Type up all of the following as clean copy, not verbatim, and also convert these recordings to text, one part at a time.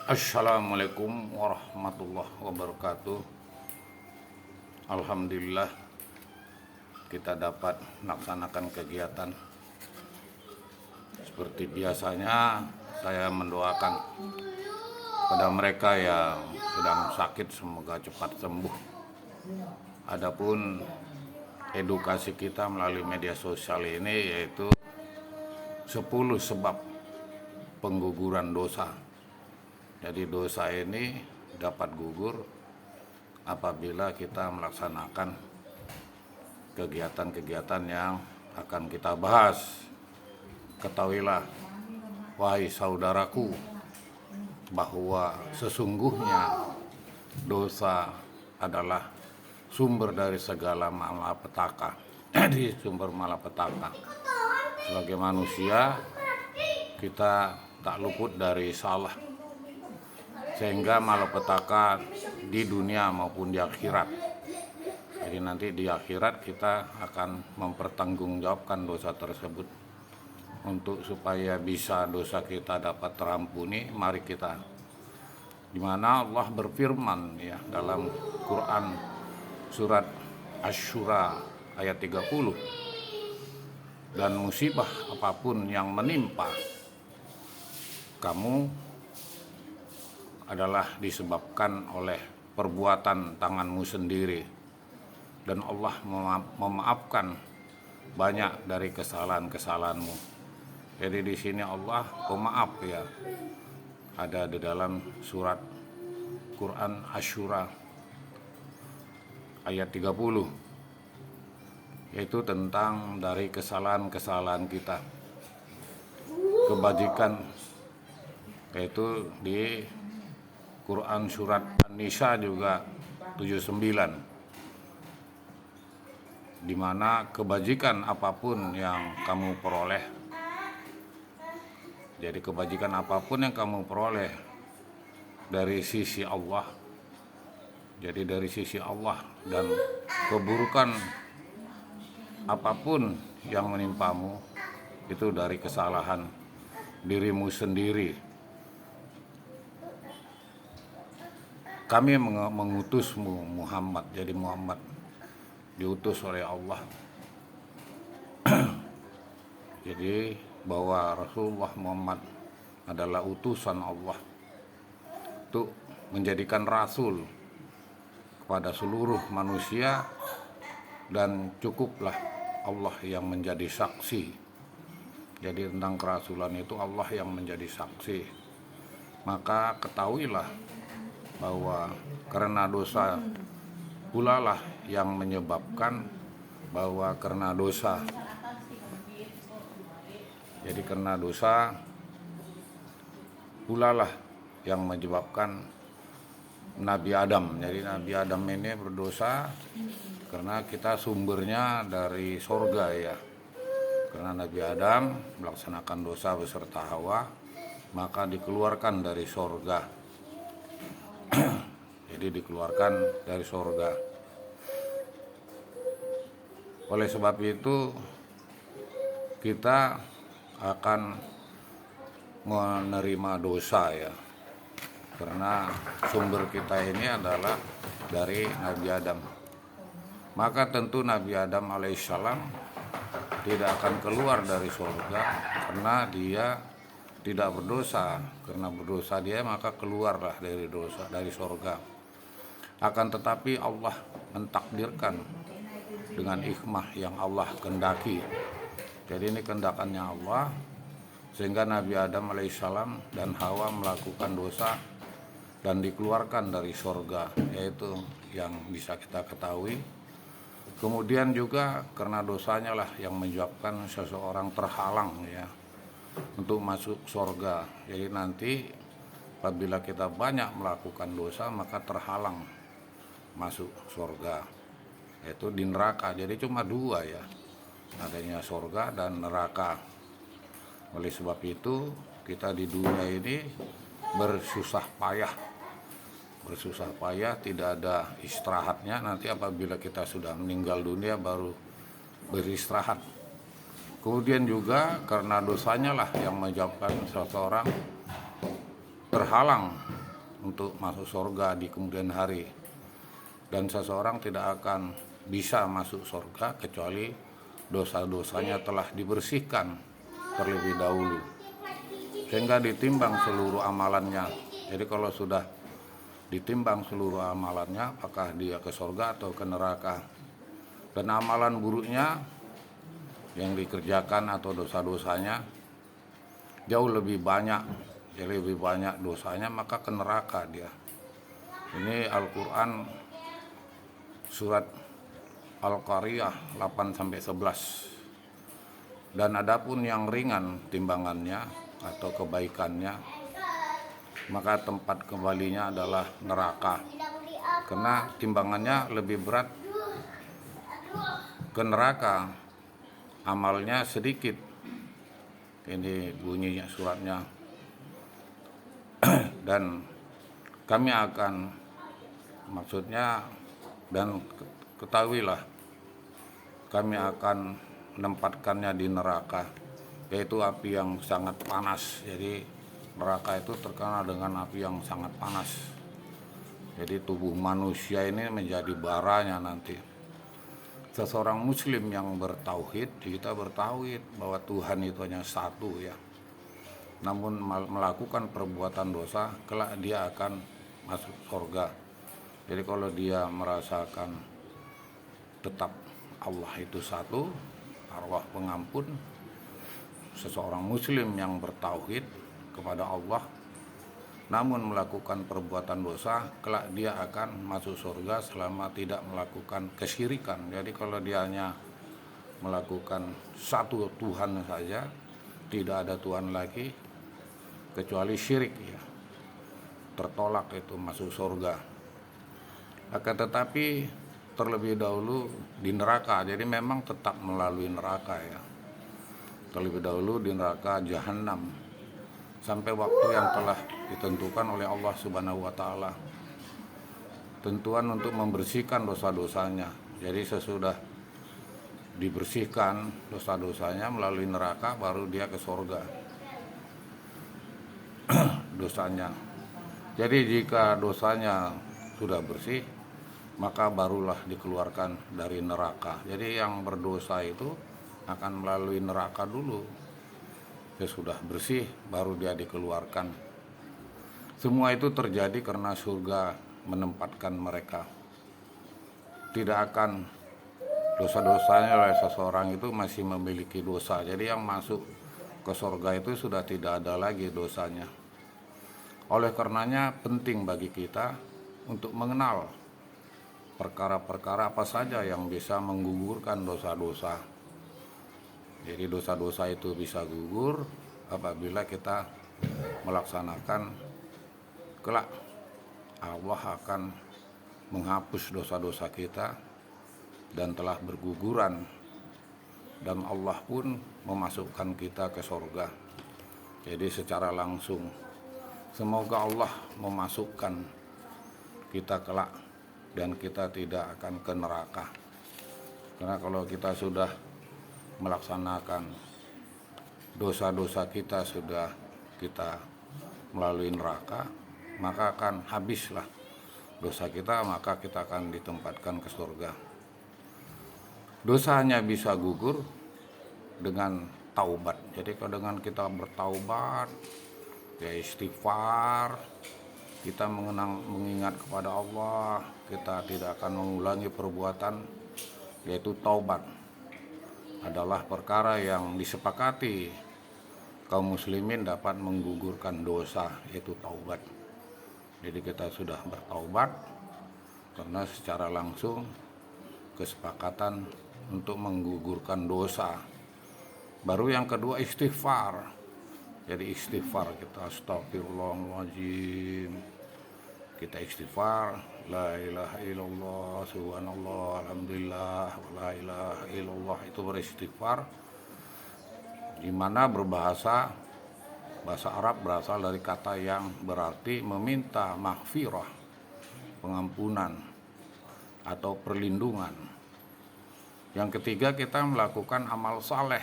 Assalamualaikum warahmatullahi wabarakatuh. Alhamdulillah kita dapat melaksanakan kegiatan seperti biasanya. Saya mendoakan pada mereka yang sedang sakit semoga cepat sembuh. Adapun edukasi kita melalui media sosial ini yaitu 10 sebab pengguguran dosa. Jadi dosa ini dapat gugur apabila kita melaksanakan kegiatan-kegiatan yang akan kita bahas. Ketahuilah, wahai saudaraku, bahwa sesungguhnya dosa adalah sumber dari segala malapetaka. Jadi sumber malapetaka. Sebagai manusia, kita tak luput dari salah, sehingga malapetaka di dunia maupun di akhirat. Jadi nanti di akhirat kita akan mempertanggungjawabkan dosa tersebut. Untuk supaya bisa dosa kita dapat terampuni, mari kita, di mana Allah berfirman ya dalam Quran surat Asy-Syura ayat 30, dan musibah apapun yang menimpa kamu adalah disebabkan oleh perbuatan tanganmu sendiri, dan Allah memaafkan banyak dari kesalahan-kesalahanmu. Jadi di sini Allah pemaaf ya. Ada di dalam surat Quran Asy-Syura ayat 30, yaitu tentang dari kesalahan-kesalahan kita. Kebajikan yaitu di Quran surat An-Nisa juga 79, di mana kebajikan apapun yang kamu peroleh, jadi kebajikan apapun yang kamu peroleh dari sisi Allah, jadi dari sisi Allah, dan keburukan apapun yang menimpamu itu dari kesalahan dirimu sendiri. Kami mengutusmu Muhammad, jadi Muhammad diutus oleh Allah. Jadi bahwa Rasulullah Muhammad adalah utusan Allah untuk menjadikan rasul kepada seluruh manusia, dan cukuplah Allah yang menjadi saksi. Jadi tentang kerasulan itu Allah yang menjadi saksi. Maka ketahuilah bahwa karena dosa pula lah yang menyebabkan bahwa karena dosa. Jadi karena dosa pula lah yang menyebabkan Nabi Adam. Jadi Nabi Adam ini berdosa karena kita sumbernya dari sorga ya. Karena Nabi Adam melaksanakan dosa beserta Hawa, maka dikeluarkan dari sorga. Jadi dikeluarkan dari sorga. Oleh sebab itu kita akan menerima dosa ya, karena sumber kita ini adalah dari Nabi Adam. Maka tentu Nabi Adam alaihissalam tidak akan keluar dari sorga karena dia tidak berdosa. Karena berdosa dia maka keluarlah dari dosa, dari sorga. Akan tetapi Allah mentakdirkan dengan hikmah yang Allah kehendaki. Jadi ini kehendakannya Allah, sehingga Nabi Adam alaihissalam dan Hawa melakukan dosa dan dikeluarkan dari sorga, yaitu yang bisa kita ketahui. Kemudian juga karena dosanya lah yang menyebabkan seseorang terhalang ya untuk masuk sorga. Jadi nanti apabila kita banyak melakukan dosa maka terhalang masuk sorga, yaitu di neraka. Jadi cuma dua ya, adanya sorga dan neraka. Oleh sebab itu kita di dunia ini bersusah payah, tidak ada istirahatnya. Nanti apabila kita sudah meninggal dunia baru beristirahat. Kemudian juga karena dosanya lah yang menyebabkan seseorang terhalang untuk masuk surga di kemudian hari. Dan seseorang tidak akan bisa masuk surga kecuali dosa-dosanya telah dibersihkan terlebih dahulu, sehingga ditimbang seluruh amalannya. Jadi kalau sudah ditimbang seluruh amalannya, apakah dia ke surga atau ke neraka. Dan amalan buruknya yang dikerjakan atau dosa-dosanya jauh lebih banyak, jadi lebih banyak dosanya, maka ke neraka dia. Ini Al-Quran surat Al-Qariyah 8-11. Dan adapun yang ringan timbangannya atau kebaikannya, maka tempat kembalinya adalah neraka. Karena timbangannya lebih berat ke neraka, amalnya sedikit. Ini bunyinya suratnya. Dan kami akan, maksudnya, dan ketahuilah, kami akan menempatkannya di neraka, yaitu api yang sangat panas. Jadi neraka itu terkenal dengan api yang sangat panas. Jadi tubuh manusia ini menjadi baranya nanti. Seseorang muslim yang bertauhid, kita bertauhid bahwa Tuhan itu hanya satu ya. Namun melakukan perbuatan dosa, kelak dia akan masuk surga. Jadi kalau dia merasakan tetap Allah itu satu, arwah pengampun, seseorang muslim yang bertauhid kepada Allah namun melakukan perbuatan dosa, kelak dia akan masuk surga selama tidak melakukan kesyirikan. Jadi kalau dia hanya melakukan satu Tuhan saja, tidak ada Tuhan lagi kecuali syirik ya, tertolak itu masuk surga. Akan tetapi terlebih dahulu di neraka, jadi memang tetap melalui neraka ya. Terlebih dahulu di neraka Jahanam sampai waktu yang telah ditentukan oleh Allah Subhanahu wa taala. Tentuan untuk membersihkan dosa-dosanya. Jadi sesudah dibersihkan dosa-dosanya melalui neraka, baru dia ke surga. Dosanya. Jadi jika dosanya sudah bersih, maka barulah dikeluarkan dari neraka. Jadi yang berdosa itu akan melalui neraka dulu. Dia sudah bersih, baru dia dikeluarkan. Semua itu terjadi karena surga menempatkan mereka. Tidak akan dosa-dosanya oleh seseorang itu masih memiliki dosa. Jadi yang masuk ke surga itu sudah tidak ada lagi dosanya. Oleh karenanya penting bagi kita untuk mengenal perkara-perkara apa saja yang bisa menggugurkan dosa-dosa. Jadi dosa-dosa itu bisa gugur apabila kita melaksanakan, kelak Allah akan menghapus dosa-dosa kita dan telah berguguran, dan Allah pun memasukkan kita ke surga. Jadi secara langsung semoga Allah memasukkan kita kelak dan kita tidak akan ke neraka. Karena kalau kita sudah melaksanakan dosa-dosa kita, sudah kita melalui neraka, maka akan habislah dosa kita, maka kita akan ditempatkan ke surga. Dosanya bisa gugur dengan taubat. Jadi kalau dengan kita bertaubat, ya istighfar, kita mengingat kepada Allah, kita tidak akan mengulangi perbuatan, yaitu taubat adalah perkara yang disepakati kaum muslimin dapat menggugurkan dosa, yaitu taubat. Jadi kita sudah bertaubat karena secara langsung kesepakatan untuk menggugurkan dosa. Baru yang kedua istighfar. Jadi istighfar kita, astagfirullahaladzim, kita istighfar, la ilaha illallah, subhanallah, alhamdulillah, la ilaha illallah, itu beristighfar, di mana bahasa Arab berasal dari kata yang berarti meminta maghfirah, pengampunan atau perlindungan. Yang ketiga, kita melakukan amal saleh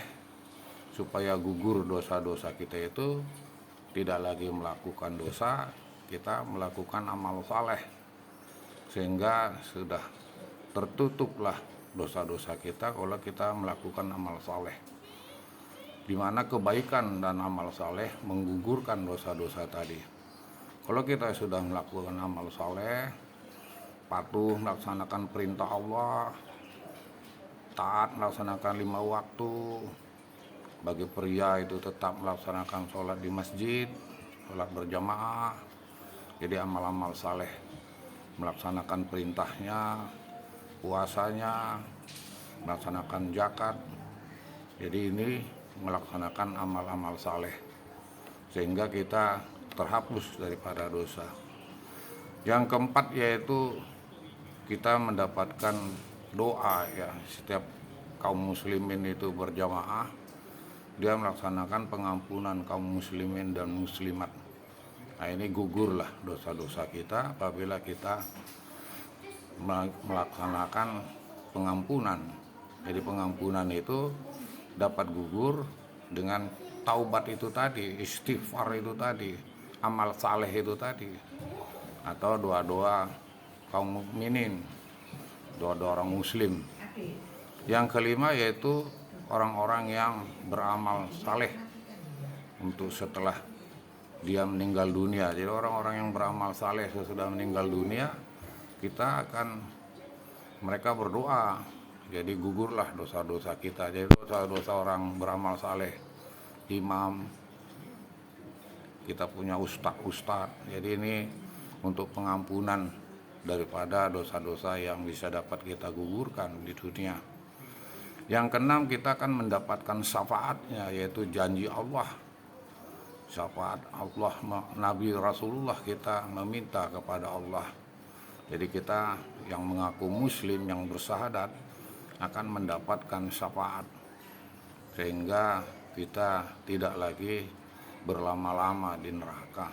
supaya gugur dosa-dosa kita itu, tidak lagi melakukan dosa, kita melakukan amal saleh, sehingga sudah tertutuplah dosa-dosa kita kalau kita melakukan amal saleh, di mana kebaikan dan amal saleh menggugurkan dosa-dosa tadi. Kalau kita sudah melakukan amal saleh, patuh melaksanakan perintah Allah, taat melaksanakan 5 waktu, bagi pria itu tetap melaksanakan sholat di masjid, sholat berjamaah. Jadi amal-amal saleh, melaksanakan perintahnya, puasanya, melaksanakan zakat. Jadi ini melaksanakan amal-amal saleh, sehingga kita terhapus daripada dosa. Yang keempat yaitu kita mendapatkan doa, ya. Setiap kaum muslimin itu berjamaah, dia melaksanakan pengampunan kaum muslimin dan muslimat. Nah, ini gugurlah dosa-dosa kita apabila kita melaksanakan pengampunan. Jadi pengampunan itu dapat gugur dengan taubat itu tadi, istighfar itu tadi, amal saleh itu tadi, atau doa-doa kaum mukminin, doa-doa orang muslim. Yang kelima yaitu orang-orang yang beramal saleh untuk setelah dia meninggal dunia. Jadi orang-orang yang beramal saleh sesudah meninggal dunia, mereka berdoa, jadi gugurlah dosa-dosa kita. Jadi dosa-dosa orang beramal saleh, imam, kita punya ustaz. Jadi ini untuk pengampunan daripada dosa-dosa yang bisa dapat kita gugurkan di dunia. Yang keenam, kita akan mendapatkan syafaatnya, yaitu janji Allah. Syafaat Allah, Nabi Rasulullah, kita meminta kepada Allah. Jadi kita yang mengaku muslim, yang bersyahadat, akan mendapatkan syafaat, sehingga kita tidak lagi berlama-lama di neraka.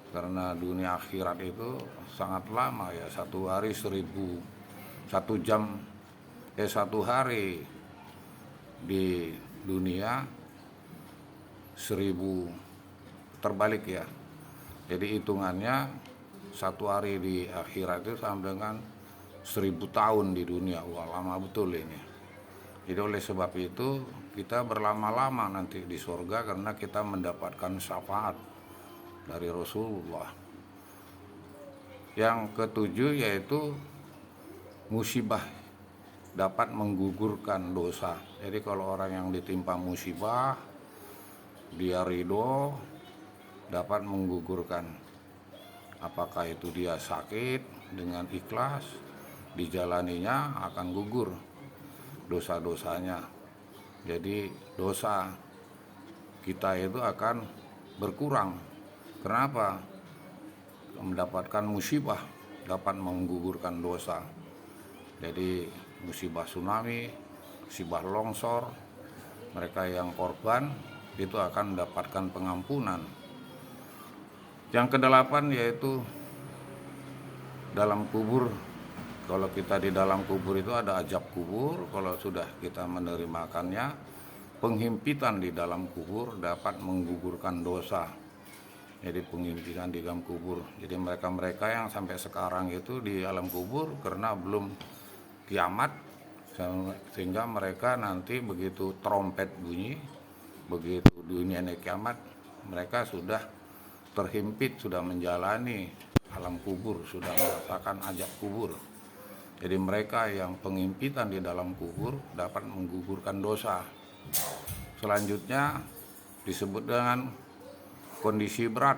Karena dunia akhirat itu sangat lama, ya. Satu hari 1000, 1 hari di dunia 1000 terbalik, ya. Jadi hitungannya 1 hari di akhirat itu sama dengan 1000 tahun di dunia. Wah, lama betul ini. Jadi oleh sebab itu kita berlama-lama nanti di surga karena kita mendapatkan syafaat dari Rasulullah. Yang ketujuh yaitu musibah dapat menggugurkan dosa. Jadi kalau orang yang ditimpa musibah, dia ridho, dapat menggugurkan. Apakah itu dia sakit, dengan ikhlas dijalaninya akan gugur dosa-dosanya. Jadi dosa kita itu akan berkurang. Kenapa? Mendapatkan musibah dapat menggugurkan dosa. Jadi musibah tsunami, musibah longsor, mereka yang korban itu akan mendapatkan pengampunan. Yang kedelapan yaitu dalam kubur. Kalau kita di dalam kubur itu ada azab kubur. Kalau sudah kita menerimakannya, penghimpitan di dalam kubur dapat menggugurkan dosa. Jadi penghimpitan di dalam kubur. Jadi mereka-mereka yang sampai sekarang itu di alam kubur karena belum kiamat, sehingga mereka nanti begitu trompet bunyi, begitu dunia kiamat, mereka sudah terhimpit, sudah menjalani alam kubur, sudah merasakan azab kubur. Jadi mereka yang penghimpitan di dalam kubur dapat menggugurkan dosa. Selanjutnya disebut dengan kondisi berat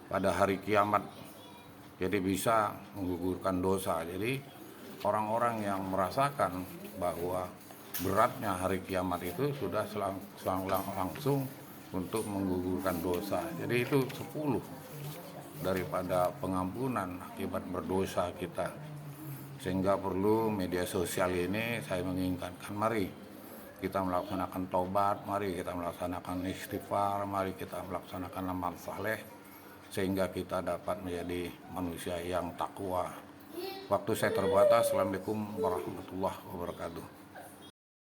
pada hari kiamat. Jadi bisa menggugurkan dosa. Jadi orang-orang yang merasakan bahwa beratnya hari kiamat itu sudah langsung untuk menggugurkan dosa. Jadi itu 10 daripada pengampunan akibat berdosa kita. Sehingga perlu media sosial ini saya mengingatkan, mari kita melaksanakan taubat, mari kita melaksanakan istighfar, mari kita melaksanakan amal saleh, sehingga kita dapat menjadi manusia yang takwa. Waktu saya terbatas. Assalamualaikum warahmatullahi wabarakatuh.